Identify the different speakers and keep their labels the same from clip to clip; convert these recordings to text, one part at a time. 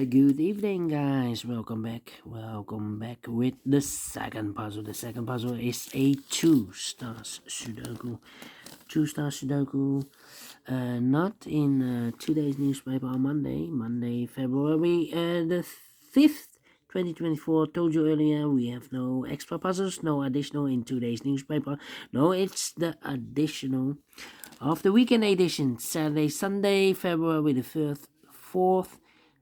Speaker 1: Good evening, guys. Welcome back. Welcome back with the second puzzle. The second puzzle is a Two Stars Sudoku. Two Stars Sudoku. Not in today's newspaper on Monday, February the 5th, 2024. Told you earlier, we have no extra puzzles, no additional in today's newspaper. No, it's the additional of the weekend edition, Saturday, Sunday, February the 4th,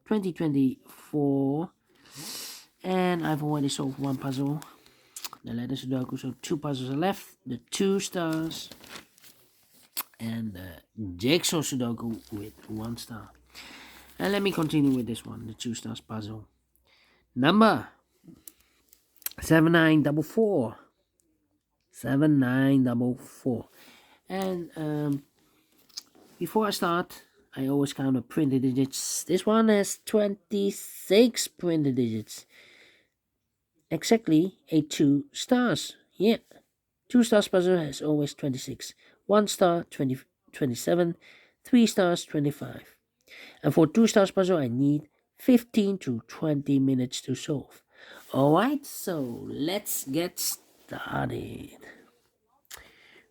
Speaker 1: 2024. And I've already solved one puzzle, the letter Sudoku, so two puzzles are left. The 2 stars and the jigsaw Sudoku with 1 star. And let me continue with this one, the 2 stars puzzle. Number 7944. 7944. And before I start, I always count the printed digits. This one has 26 printed digits. Exactly a 2 stars. Yeah. 2 stars puzzle has always 26. 1 star, 27. 3 stars, 25. And for 2 stars puzzle, I need 15 to 20 minutes to solve. Alright, so let's get started.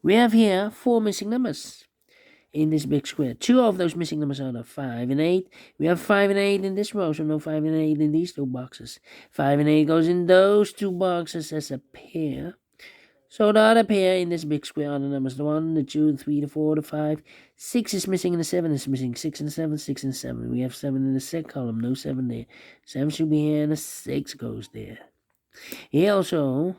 Speaker 1: We have here 4 missing numbers in this big square. 2 of those missing numbers are the 5 and 8. We have 5 and 8 in this row, so no 5 and 8 in these 2 boxes. 5 and 8 goes in those 2 boxes as a pair. So the other pair in this big square are the numbers the 1, the 2, the 3, the 4, the 5. 6 is missing and the 7 is missing. 6 and 7, 6 and 7. We have 7 in the second column, no 7 there. 7 should be here and the 6 goes there. Here also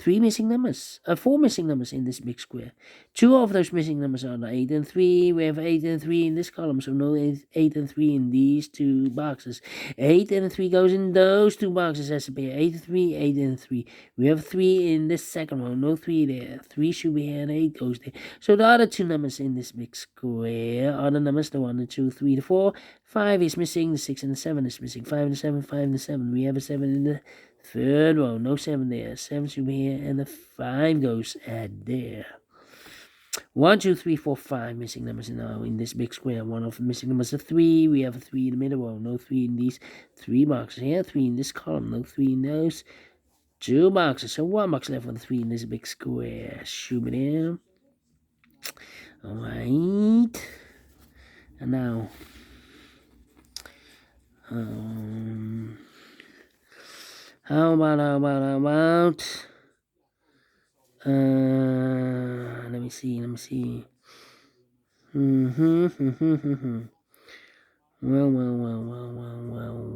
Speaker 1: 4 missing numbers in this big square. 2 of those missing numbers are the 8 and 3. We have 8 and 3 in this column, so no 8 and 3 in these 2 boxes. 8 and 3 goes in those 2 boxes as a pair. 8 and 3, 8 and 3. We have 3 in this second one, no 3 there. 3 should be here and 8 goes there. So the other 2 numbers in this big square are the numbers the 1, the 2, 3, the 4. 5 is missing, the 6 and the 7 is missing. 5 and the 7, 5 and the 7. We have a 7 in the third row, no 7 there. 7 should be here, and the 5 goes at there. 1, 2, 3, 4, 5 missing numbers now in this big square. One of the missing numbers is 3. We have a 3 in the middle row, no 3 in these 3 boxes. Here, 3 in this column, no 3 in those 2 boxes. So 1 box left with a 3 in this big square. Shoot it in. Alright. And now, how about, let me see.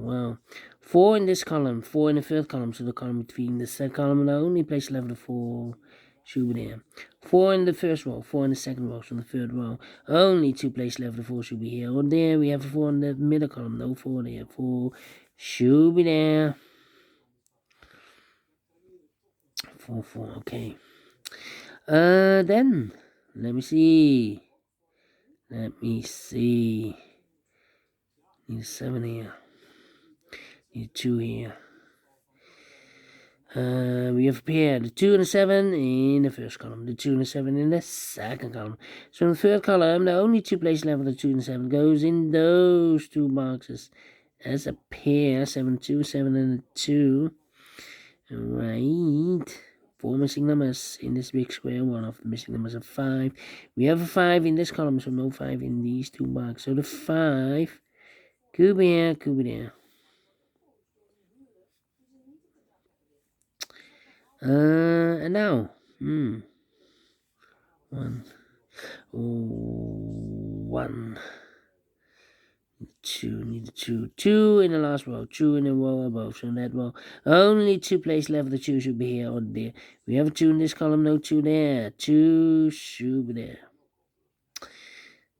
Speaker 1: Well. 4 in this column, 4 in the third column, so the column between the second column, the only place left the 4 should be there. 4 in the first row, 4 in the second row, so the third row, only 2 places left the 4 should be here or there. We have a 4 in the middle column, no 4 there. 4 should be there. 4, okay. Then, let me see. Need 7 here. Need 2 here. We have a pair, the 2 and the 7 in the first column, the 2 and the 7 in the second column. So in the third column, the only 2 places left of the 2 and the 7 goes in those 2 boxes as a pair. 7, 2, 7 and a 2. Right. 4 missing numbers in this big square. One of the missing numbers is 5. We have a 5 in this column, so no 5 in these 2 boxes. So the 5 could be here, could be there. And now, 1, 2, need 2 in the last row, 2 in the row above, so in that row, only 2 places left, the 2 should be here or there. We have a 2 in this column, no 2 there, 2 should be there.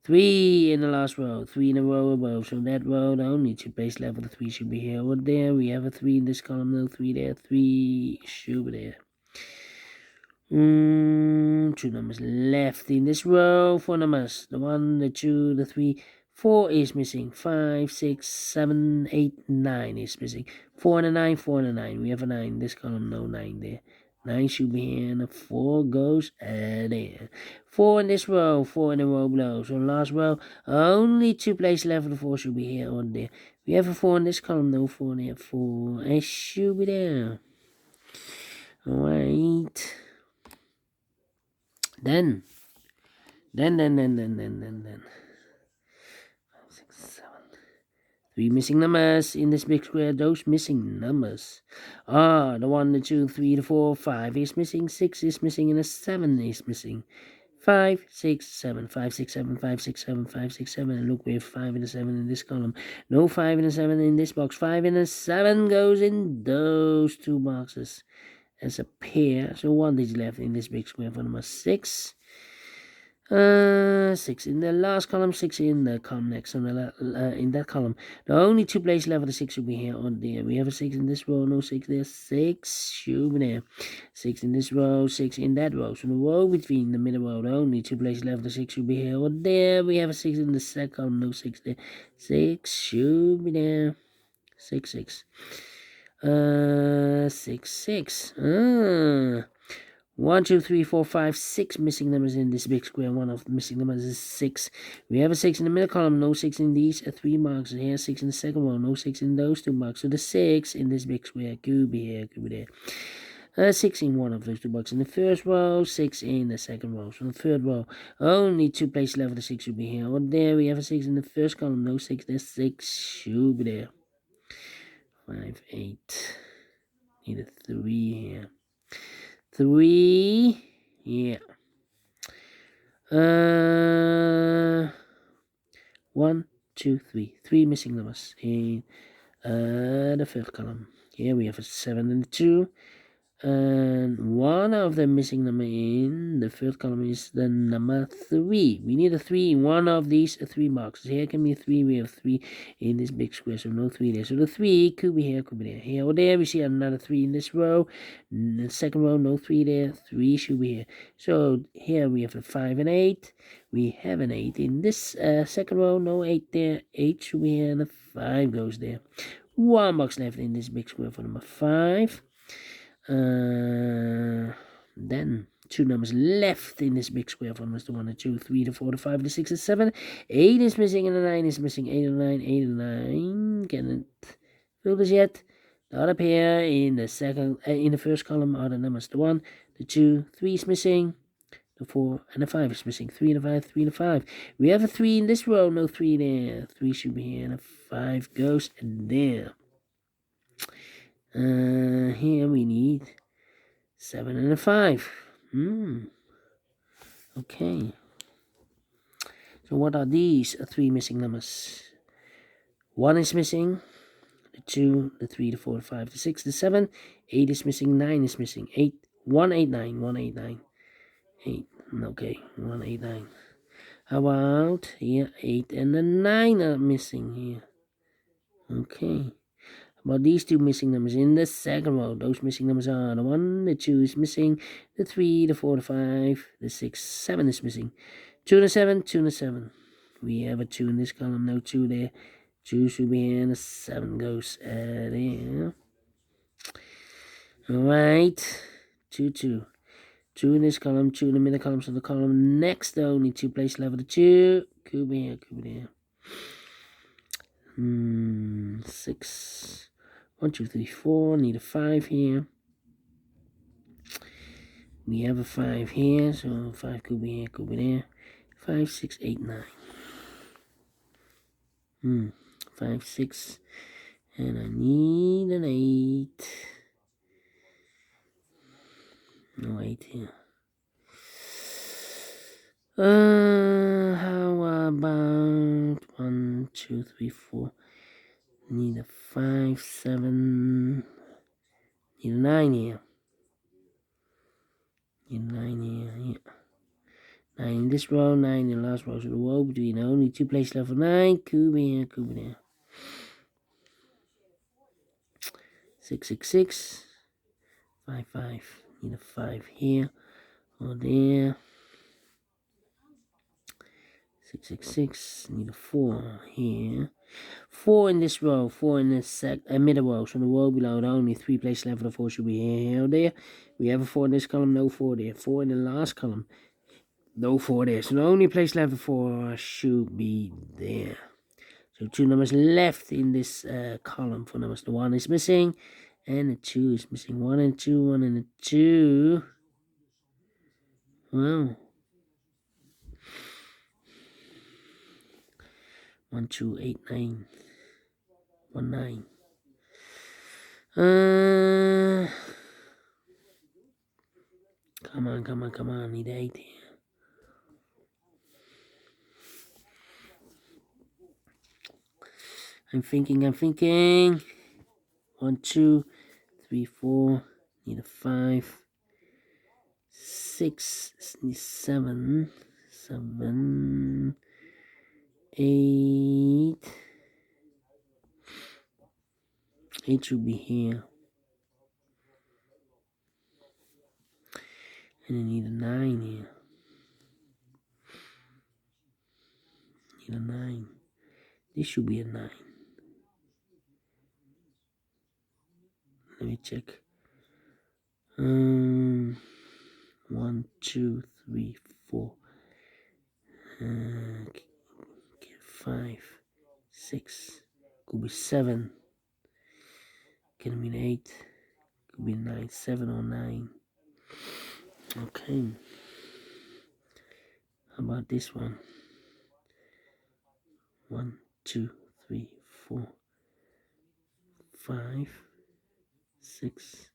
Speaker 1: 3 in the last row, 3 in the row above, so in that row, the only 2 places left, the 3 should be here or there. We have a 3 in this column, no 3 there, 3 should be there. 2 numbers left in this row. 4 numbers. The 1, the 2, the 3. 4 is missing. 5, 6, 7, 8, 9 is missing. 4 and a 9, 4 and a 9. We have a 9 in this column, no 9 there. 9 should be here, and a 4 goes there. 4 in this row, 4 in the row below. So last row, only 2 places left. The 4 should be here or there. We have a 4 in this column, no 4 there. 4, it should be there. Alright. Then. 5, 6, 7. 3 missing numbers in this big square. Those missing numbers are the 1, the 2, 3, the 4, 5 is missing, 6 is missing, and a 7 is missing. 5, 6, 7, 5, 6, 7, 5, 6, 7, 5, 6, 7. And look, we have 5 and a 7 in this column. No 5 and a 7 in this box. 5 and a 7 goes in those 2 boxes as a pair. So 1 digit left in this big square for number 6. 6 in the last column, 6 in the column next on the in that column. The only 2 places left for the 6 should be here or there. We have a 6 in this row, no 6 there. 6 should be there. 6 in this row, 6 in that row. So the row between the middle row, the only 2 places left for the 6 should be here or there. We have a 6 in the second column, no 6 there. 6 should be there. 6, 6. 6, 6. 1, 2, 3, 4, 5, 6 missing numbers in this big square. One of the missing numbers is 6. We have a 6 in the middle column, no 6 in these 3 marks. Here, 6 in the second row, no 6 in those 2 marks. So the 6 in this big square could be here, could be there. 6 in one of those 2 boxes in the first row, 6 in the second row. So the third row, only 2 places left for the 6 should be here or there. We have a 6 in the first column, no 6 there. 6 should be there. 5, 8. Need a 3 here. 3, yeah. 1, 2, 3. 3 missing numbers in the third column. Here we have a 7 and a 2. And one of the missing number in the third column is the number 3. We need a 3 in one of these 3 boxes. Here can be a 3. We have 3 in this big square, so no 3 there. So the 3 could be here, could be there. Here or there, we see another 3 in this row. In the second row, no 3 there. 3 should be here. So here we have a 5 and 8. We have an 8 in this second row, no 8 there. 8 should be here, and the 5 goes there. 1 box left in this big square for number 5. Then 2 numbers left in this big square for numbers 1 and 2, 3, the 4, the 5, the 6, and 7. 8 is missing and the 9 is missing. 8 and 9, 8 and 9. Can't fill this yet. The other pair in the first column are the numbers the 1, the 2, 3 is missing. The 4 and the 5 is missing. 3 and the 5, 3 and the 5. We have a 3 in this row, no 3 there. 3 should be here, and a 5 goes there. Here we need 7 and a 5. Okay. So what are these 3 missing numbers? 1 is missing. The 2, the 3, the 4, the 5, the 6, the 7. 8 is missing. 9 is missing. 8, 1, 8, 9. 1, 8, 9. 8. Okay, 1, 8, 9. How about here? 8 and the 9 are missing here. Okay. About these 2 missing numbers in the second row. Those missing numbers are the 1, the 2 is missing, the 3, the 4, the 5, the 6, 7 is missing. 2 and a 7, 2 and a 7. We have a 2 in this column, no 2 there. 2 should be here, and a 7 goes there. Alright, 2, 2. 2 in this column, 2 in the middle column, so the column next, the only 2 places left for the 2. Could be here, could be there. 6. 1, 2, 3, 4. Need a 5 here. We have a 5 here, so 5 could be here, could be there. 5, 6, 8, 9. 5, 6. And I need an 8. No 8 here. How about 1, 2, 3, 4. Need a 5, 7. Need a 9 here. Need a 9 here, yeah. 9 in this row, 9 in the last row. So the row between only 2 places left for 9. Could be here, could be there. 6, 6, 6. 5, 5. Need a 5 here or there. 6, need a 4 here. 4 in this row, 4 in this middle row. So the row below, the only 3 places left for the 4 should be here or there. We have a 4 in this column, no 4 there. 4 in the last column, no 4 there. So the only place left for 4 should be there. So 2 numbers left in this column for numbers. The 1 is missing, and the 2 is missing. 1 and 2, 1 and the 2. Wow. 1, 2, 8, 9. 1, 9. Come on. Need 8 here. I'm thinking. 1, 2, 3, 4. Need a 5. 6. Need 7. 7. 8. 8 should be here. And I need a 9 here. Need a 9. This should be a 9. Let me check. 1, 2, 3, 4. 5, 6. Could be 7. Can be an 8. Could be a 9. 7 or 9. Okay. How about this one? 1, 2, 3, 4, 5, 6.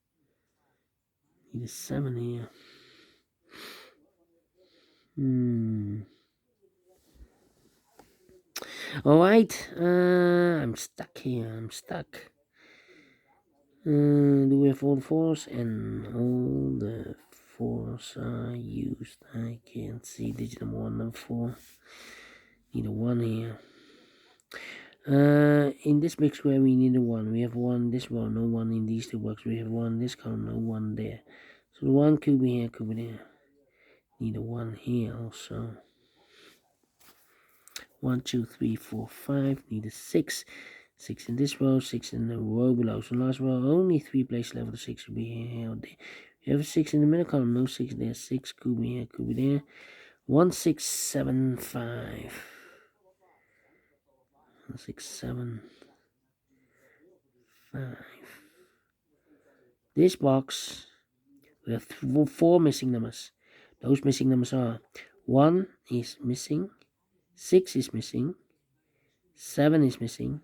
Speaker 1: Need a 7 here. Alright. I'm stuck here. Do we have all the 4s? And all the 4s are used. I can't see digit number 1, number 4. Need a 1 here. In this big square we need a 1. We have 1 in this row, no 1 in these 2 boxes. We have 1 in this column, no 1 there. So the 1 could be here, could be there. Need a 1 here also. 1, 2, 3, 4, 5. Need a 6. 6 in this row, 6 in the row below. So last row, only 3 places left. The 6 should be here or there. We have a 6 in the middle column, no 6 there. 6 could be here, could be there. 1, 6, 7, 5. 1, 6, 7, 5. This box, we have 4 missing numbers. Those missing numbers are 1 is missing, 6 is missing, 7 is missing.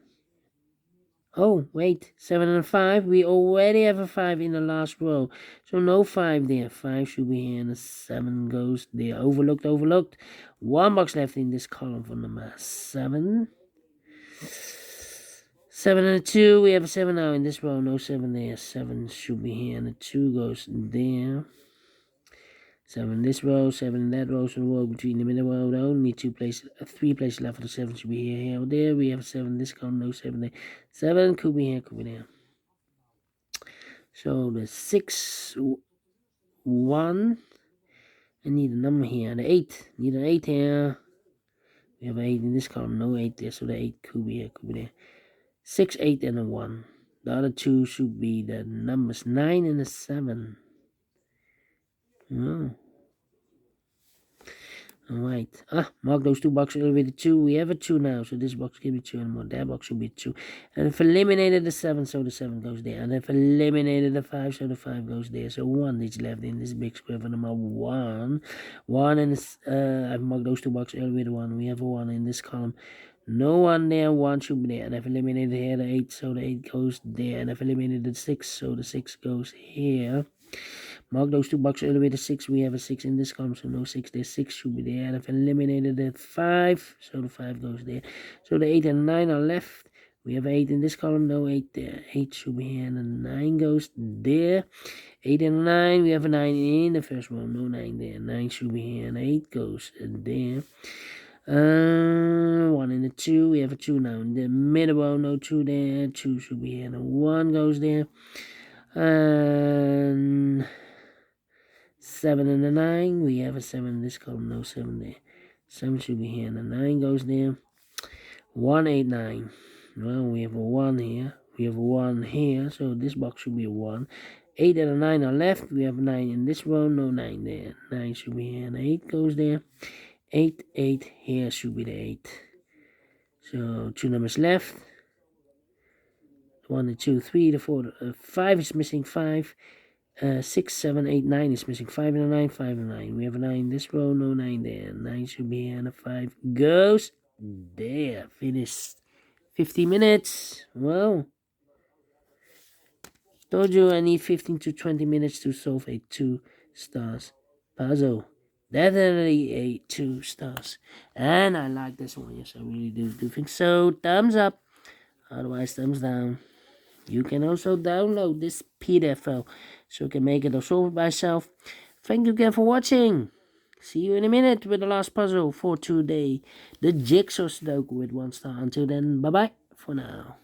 Speaker 1: Oh, wait, 7 and 5. We already have a 5 in the last row. So no 5 there. 5 should be here and the 7 goes there. Overlooked. 1 box left in this column for number 7. 7 and a 2. We have a 7 now in this row. No 7 there. 7 should be here and the 2 goes there. 7 in this row, 7 in that row, so the row between the middle row, only 3 places left for the 7 should be here or there. We have 7 in this column, no 7 there. 7 could be here, could be there. So the 6, 1, I need a number here. The 8, need an 8 here. We have 8 in this column, no 8 there, so the 8 could be here, could be there. 6, 8, and a 1. The other 2 should be the numbers 9 and a 7. Oh. Alright. Mark those 2 boxes with a 2. We have a 2 now, so this box can be 2 anymore. That box should be 2. And if eliminated the 7, so the 7 goes there. And if eliminated the 5, so the 5 goes there. So 1 is left in this big square for number 1. 1 and I've marked those 2 boxes with 1. We have a 1 in this column. No 1 there, 1 should be there. And I've eliminated here the 8, so the 8 goes there. And I've eliminated the 6, so the 6 goes here. Mark those 2 boxes with a 6. We have a 6 in this column, so no 6 there. 6 should be there. And I've eliminated the 5, so the 5 goes there. So the 8 and 9 are left. We have 8 in this column, no 8 there. 8 should be here, and the 9 goes there. 8 and 9, we have a 9 in the first row, no 9 there. 9 should be here, and 8 goes there. 1 in the 2, we have a 2 now. In the middle row, no 2 there. 2 should be here, and 1 goes there. And 7 and a 9, we have a 7 in this column, no 7 there. 7 should be here, and the 9 goes there. 1, 8, 9. Well, we have a 1 here. We have a 1 here, so this box should be a 1. 8 and a 9 are left. We have a 9 in this row, no 9 there. 9 should be here, and 8 goes there. 8, 8 here should be the 8. So 2 numbers left. 1, 2, 3, the 4, 5 is missing 5. 6, 7, 8, 9 is missing 5 and a 9, 5 and a 9. We have a 9 in this row, no 9 there. 9 should be here, and a 5 goes there. Finished. 50 minutes. Well, told you I need 15 to 20 minutes to solve a 2 stars puzzle. Definitely a 2 stars. And I like this one. Yes, I really do think so. Thumbs up. Otherwise, thumbs down. You can also download this PDF file so you can make it or solve it by yourself. Thank you again for watching. See you in a minute with the last puzzle for today. The Jigsaw Sudoku with 1 star. Until then, bye-bye for now.